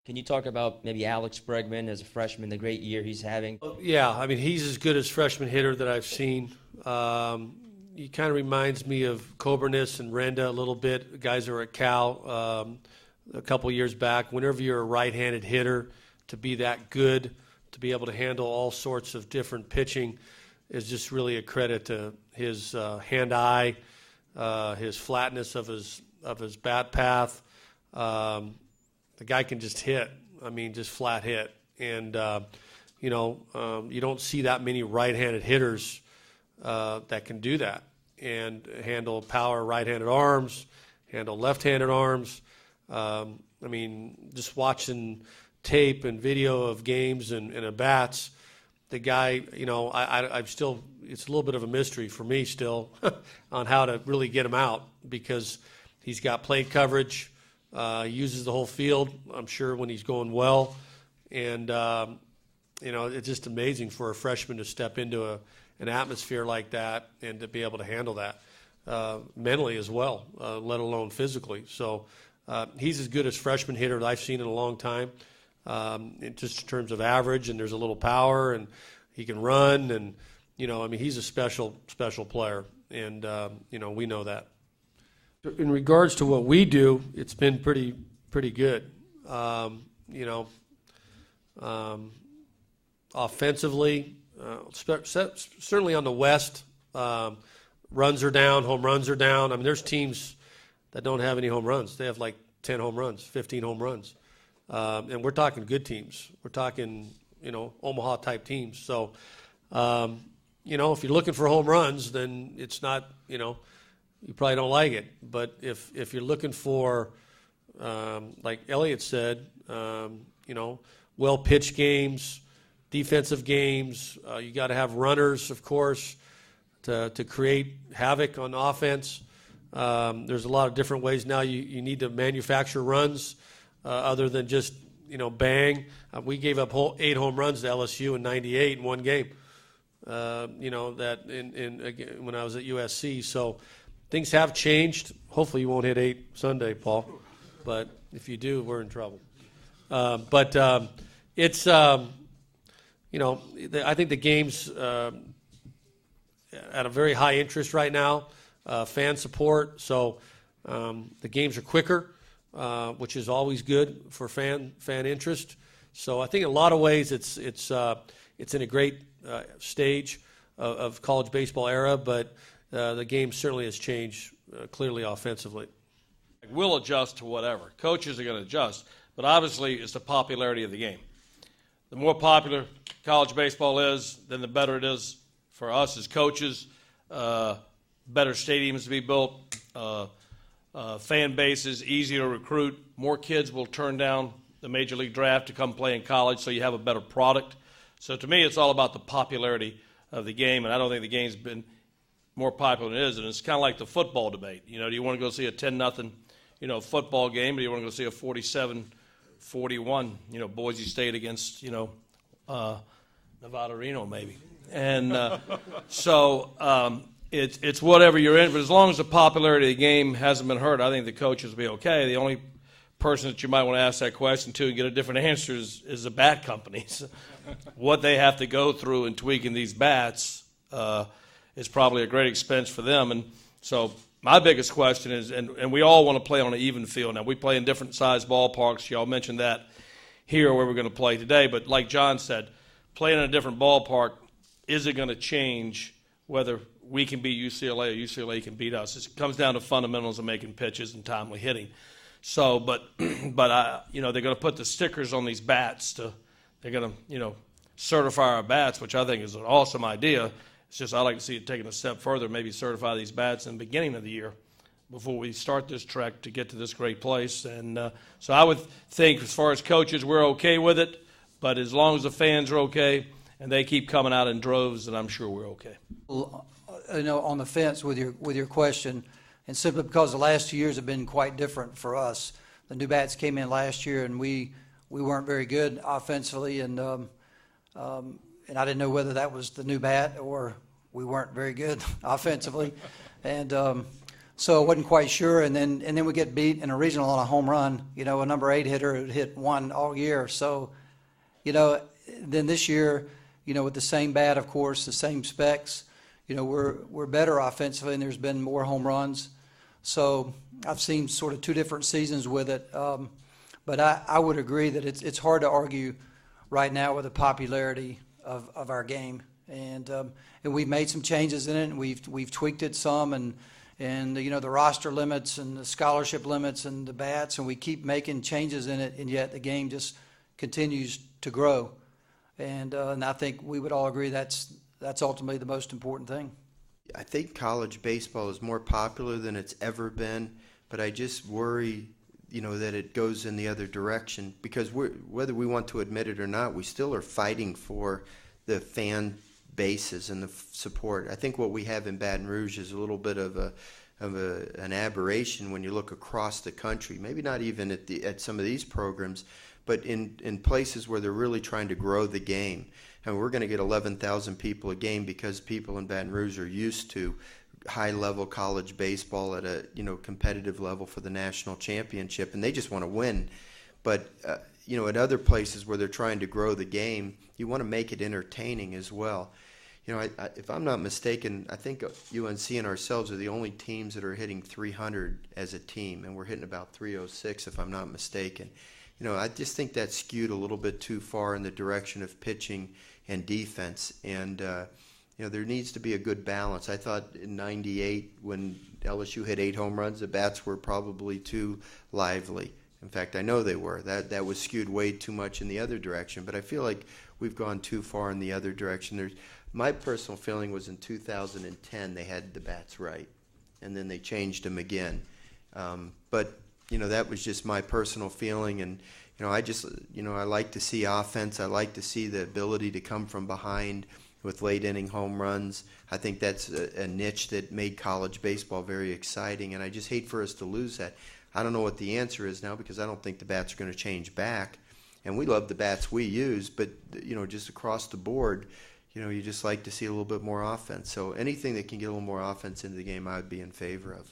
Can you talk about maybe Alex Bregman as a freshman, the great year he's having? Yeah, I mean, he's as good as freshman hitter that I've seen. He kind of reminds me of Coburnis and Renda a little bit, guys that were at Cal a couple years back. Whenever you're a right-handed hitter, to be that good, to be able to handle all sorts of different pitching is just really a credit to his hand-eye, his flatness of his bat path. The guy can just hit. I mean, just flat hit. And, you don't see that many right-handed hitters that can do that and handle power right-handed arms, handle left-handed arms. I mean, just watching tape and video of games and at-bats, the guy, I'm still, it's a little bit of a mystery for me still on how to really get him out because he's got plate coverage. He uses the whole field, I'm sure, when he's going well. And, it's just amazing for a freshman to step into an atmosphere like that and to be able to handle that mentally as well, let alone physically. So he's as good as freshman hitter that I've seen in a long time, just in terms of average, and there's a little power, and he can run. And, he's a special player, and, we know that. In regards to what we do, it's been pretty good. Offensively, certainly on the West, runs are down, home runs are down. I mean, there's teams that don't have any home runs. They have like 10 home runs, 15 home runs. And we're talking good teams. We're talking, Omaha-type teams. So, if you're looking for home runs, then it's not, you probably don't like it. But if you're looking for, like Elliott said, well-pitched games, defensive games, you got to have runners, of course, to create havoc on offense. There's a lot of different ways now you need to manufacture runs other than just, bang. We gave up 8 home runs to LSU in '98 in one game, that when I was at USC. So things have changed. Hopefully you won't hit 8 Sunday, Paul. But if you do, we're in trouble. It's, I think the game's at a very high interest right now, fan support. So the games are quicker, which is always good for fan interest. So I think in a lot of ways it's in a great stage of college baseball era, but the game certainly has changed clearly offensively. We'll adjust to whatever. Coaches are going to adjust, but obviously it's the popularity of the game. The more popular college baseball is, then the better it is for us as coaches. Better stadiums to be built, fan bases, easier to recruit. More kids will turn down the Major League Draft to come play in college, so you have a better product. So to me, it's all about the popularity of the game, and I don't think the game's been more popular than it is. And it's kind of like the football debate. Do you want to go see a 10-0, football game, or do you want to go see a 47-41, Boise State against, Nevada Reno maybe. And it's whatever you're in. But as long as the popularity of the game hasn't been hurt, I think the coaches will be okay. The only person that you might want to ask that question to and get a different answer is the bat companies. What they have to go through in tweaking these bats is probably a great expense for them. And so my biggest question is, and we all want to play on an even field. Now, we play in different size ballparks. Y'all mentioned that here where we're going to play today. But like John said, playing in a different ballpark, is it going to change whether we can beat UCLA or UCLA can beat us? It comes down to fundamentals of making pitches and timely hitting. So, but they're going to put the stickers on these bats. They're going to, certify our bats, which I think is an awesome idea. It's just I'd like to see it taken a step further, maybe certify these bats in the beginning of the year before we start this trek to get to this great place. And so I would think as far as coaches, we're okay with it. But as long as the fans are okay and they keep coming out in droves, then I'm sure we're okay. On the fence with your question, and simply because the last 2 years have been quite different for us. The new bats came in last year, and we weren't very good offensively, and I didn't know whether that was the new bat or we weren't very good offensively. And So I wasn't quite sure, and then we get beat in a regional on a home run. You know, a number 8 hitter who hit 1 all year. So, you know, then this year, you know, with the same bat, of course, the same specs, you know, we're better offensively, and there's been more home runs. So I've seen sort of 2 different seasons with it. But I would agree that it's hard to argue right now with the popularity of our game, and we've made some changes in it, and we've tweaked it some, and you know, the roster limits and the scholarship limits and the bats, and we keep making changes in it, and yet the game just continues to grow, and I think we would all agree that's ultimately the most important thing. I think college baseball is more popular than it's ever been, but I just worry, you know, that it goes in the other direction, because whether we want to admit it or not, we still are fighting for the fan bases and the support. I think what we have in Baton Rouge is a little bit of an aberration when you look across the country. Maybe not even at some of these programs, but in places where they're really trying to grow the game. And we're going to get 11,000 people a game because people in Baton Rouge are used to high-level college baseball at a, you know, competitive level for the national championship, and they just want to win. But you know, at other places where they're trying to grow the game, you want to make it entertaining as well. You know, if I'm not mistaken, I think UNC and ourselves are the only teams that are hitting 300 as a team, and we're hitting about 306 if I'm not mistaken. You know, I just think that's skewed a little bit too far in the direction of pitching and defense, and you know, there needs to be a good balance. I thought in '98 when LSU hit 8 home runs, the bats were probably too lively. In fact, I know they were. That was skewed way too much in the other direction, but I feel like we've gone too far in the other direction. My personal feeling was in 2010 they had the bats right, and then they changed them again. But you know, that was just my personal feeling, and you know, I like to see offense. I like to see the ability to come from behind with late inning home runs. I think that's a niche that made college baseball very exciting, and I just hate for us to lose that. I don't know what the answer is now, because I don't think the bats are going to change back, and we love the bats we use, but you know, just across the board, you know, you just like to see a little bit more offense. So anything that can get a little more offense into the game, I would be in favor of.